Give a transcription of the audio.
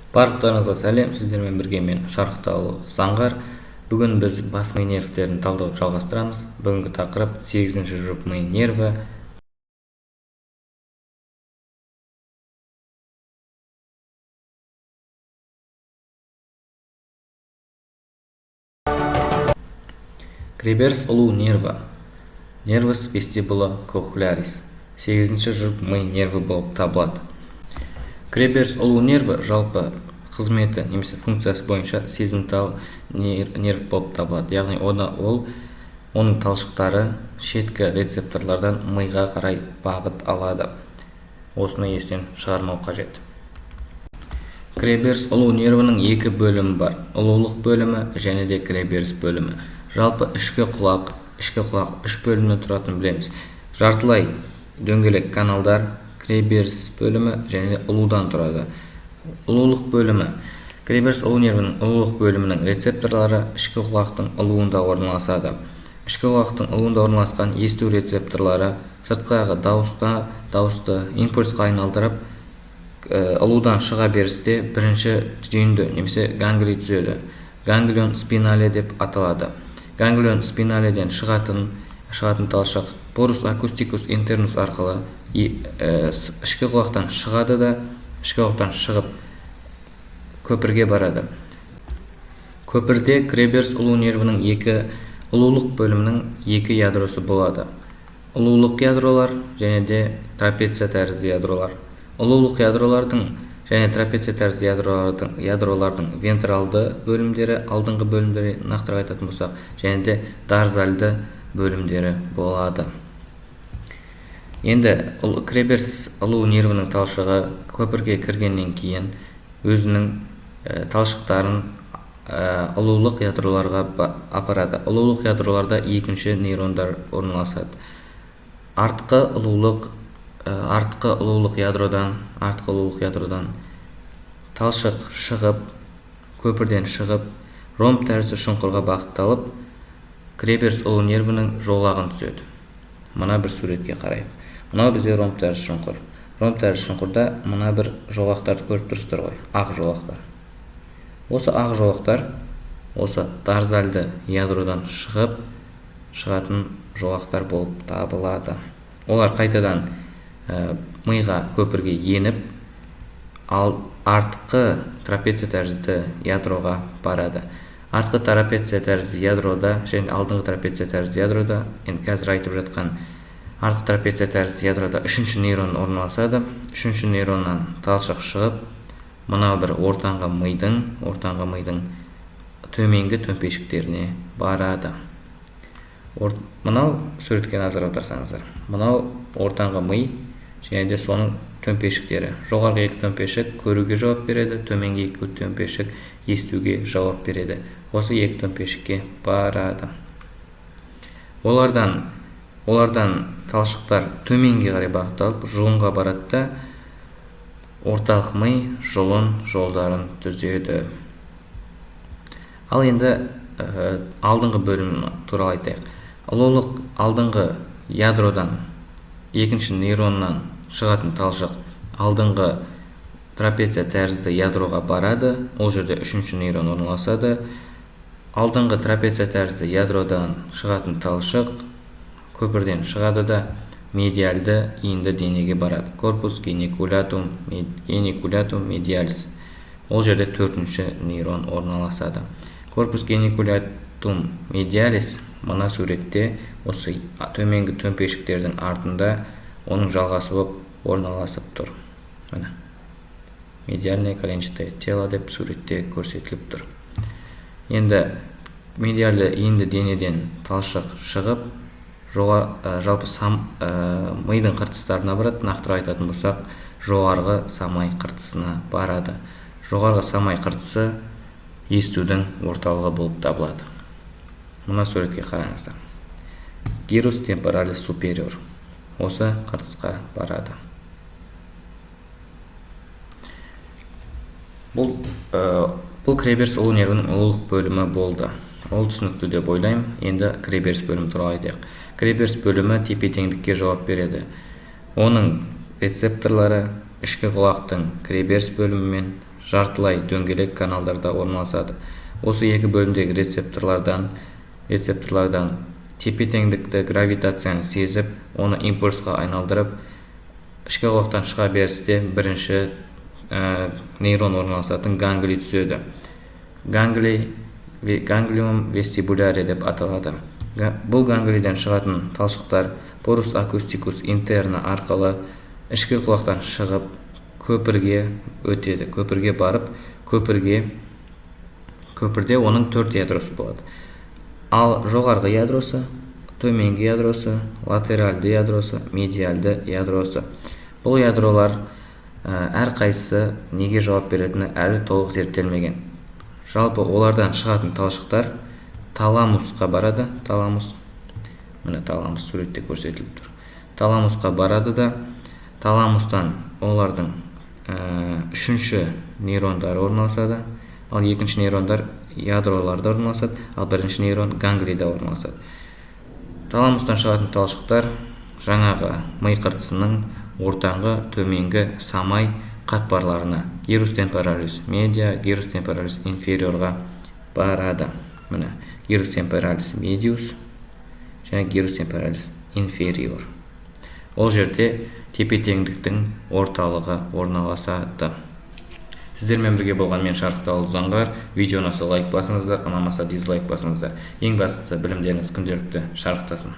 Барлықтарыңызға сәлем, сіздермен бірге мен Шарықтаулы Заңғар. Бүгін біз бас ми нервтерін талдауды жалғастырамыз. Бүгінгі тақырып 8-ші жұп ми нерві. Креберс ұлу нерві. Nervus vestibula cochlearis. 8-ші жұп ми нерві болып табылады. Креберс ұлу нерві жалпы қызметі немесе функциясы бойынша сезімтал нерв болып табылады. Яғни оның талшықтары шеткі рецепторлардан миға қарай бағыт алады. Осыны естен шығармау қажет. Креберс ұлу нервінің екі бөлімі бар. Ұлулық бөлімі және де креберс бөлімі. Жалпы ішкі құлақ 3 бөлімнен тұратынын білеміз. Жартылай дөңгелек каналдар, креберс бөлімі және де ұлудан тұрады. Ұлулық бөлімі. Креберс ұлу нервінің ұлулық бөлімінің рецепторлары ішкі құлақтың ұлуында орналасады. Ішкі құлақтың ұлуында орналасқан есту рецепторлары сыртқыға дауысты импульсқа айналдырып, ұлудан шыға берісте бірінші түйінді немесе ганглий түзеді. Ганглион спинале деп аталады. Ганглион спиналеден шығатын талшық порус акустикус интернус арқылы ішкі құлақтан шығады да ішкі құлақтан шығып көпірге барады. Көпірде креберс ұлу нервінің ұлулық бөлімінің екі ядросы болады. Ұлулық ядролар және де трапеция тәрізді ядролар. Ұлулық ядролардың және трапеция тәрізді ядролардың вентралды бөлімдері, алдыңғы бөлімдері нақтырақ айтатын болсақ, және де дарзальды бөлімдері болады. Енді креберс ұлу нервінің талшығы көпірге кіргеннен кейін өзінің талшықтарын ұлулық ядроларға апарады. Ұлулық ядроларда екінші нейрондар орналасады. Артқы ұлулық ядродан талшық шығып, көпірден шығып, ромб тәрізді шұңқырға бағытталып, креберс ұлу нервінің жолағын түседі. Мына бір суретке қарайық. Мынау бізде ромб тәрізді шұңқыр. Ромб тәрізді шұңқырда мына бір жолақтарды көріп тұрсыздар ғой, ақ жолақтар. Осы ақ жолақтар осы дарзальды ядродан шығатын жолақтар болып табылады. Олар қайтадан миға көпірге еніп, ал артқы трапеция тәрізді ядроға барады. Артқы трапеция тәрізді ядрода және алдыңғы трапеция тәрізді ядрода, енді қазір айтып жатқан артқы трапеция тәрізді ядрода 3-ші нейрон орналасады. 3-ші нейроннан талшық шығып, мынау бір ортаңғы мидың төменгі төмпешіктеріне барады. Мынау суретке назар аударсаңыздар. Мынау ортаңғы ми және де соның төмпешіктері. Жоғарғы екі төмпешік көруге жауап береді, төменгі екі төмпешік естуге жауап береді. Осы екі төмпешікке барады. Олардан талшықтар төменге қарай бағытталып, жұлынға барады да орталық ми жұлын жолдарын түзеді. Ал енді алдыңғы бөлім туралы айтайық. Ұлулық алдыңғы ядродан 2-ші нейроннан шығатын талшық алдыңғы трапеция тәрізді ядроға барады. Ол жерде 3-ші нейрон орналасады. Алдыңғы трапеция тәрізді ядродан шығатын талшық көпірден шығады да медиальды иінді денеге барады. Корпус геникулятум медиалис. Ол жерде 4-ші нейрон орналасады. Корпус геникулятум медиалис мына суретте осы төменгі төмпешіктердің артында оның жалғасы болып орналасып тұр. Мына медиальное коленчатое тело деп суретте көрсетіліп тұр. Енді медиальды иінді денеден талшық шығып, жалпы мидың қыртыстарына барады. Нақтырақ айтатын болсақ, жоғарғы самай қыртысына барады. Жоғарғы самай қыртысы естудің орталығы болып табылады. Мына суретке қараңыздар. Гирус темпоралис супериор. Осы қыртысқа барады. Бұл креберс ұлу нервінің ұлулық бөлімі болды. Ол түсінікті деп ойлаймын. Енді креберс бөлімі туралы айтайық. Креберс бөлімі тепе-теңдікке жауап береді. Оның рецепторлары ішкі құлақтың креберс бөлімімен жартылай дөңгелек каналдарда орналасады. Осы екі бөлімдегі рецепторлардан тепе-теңдікті гравитацияны сезіп, оны импульсқа айналдырып, ішкі құлақтан шыға берісте бірінші нейрон орналасатын ганглий түседі. Ганглиум вестибуляре деп аталады. Бұл ганглийден шығатын талшықтар порус акустикус интерна арқылы ішкі құлақтан шығып көпірге өтеді. Көпірге барып, көпірде оның 4 ядросы болады. Ал жоғарғы ядросы, төменгі ядросы, латеральды ядросы, медиальды ядросы. Бұл ядролар әрқайсысы неге жауап беретіні әлі толық зерттелмеген. Жалпы олардан шығатын талшықтар таламусқа барады. Міне таламус суретте көрсетіліп тұр. Таламусқа барады да, таламустан олардың үшінші нейрондары орналасады. Ал екінші нейрондар ядроларда орналасады, ал бірінші нейрон ганглийда орналасады. Таламустан шығатын талшықтар жаңағы ми қыртысының ортаңғы төменгі самай қатпарларына, гирус темпоралис медиа, гирус темпоралис инфериорға барады. Міне, гирус темпоралис медиус және гирус темпоралис инфериор. Ол жерде тепе-теңдіктің орталығы орналасады. Сіздермен бірге болған мен Шарықтал Заңғар. Видео ұнаса лайк басыңыздар, ұнамаса дизлайк басыңыздар. Ең бастысы білімдеріңіз күнделікті шарықтасын.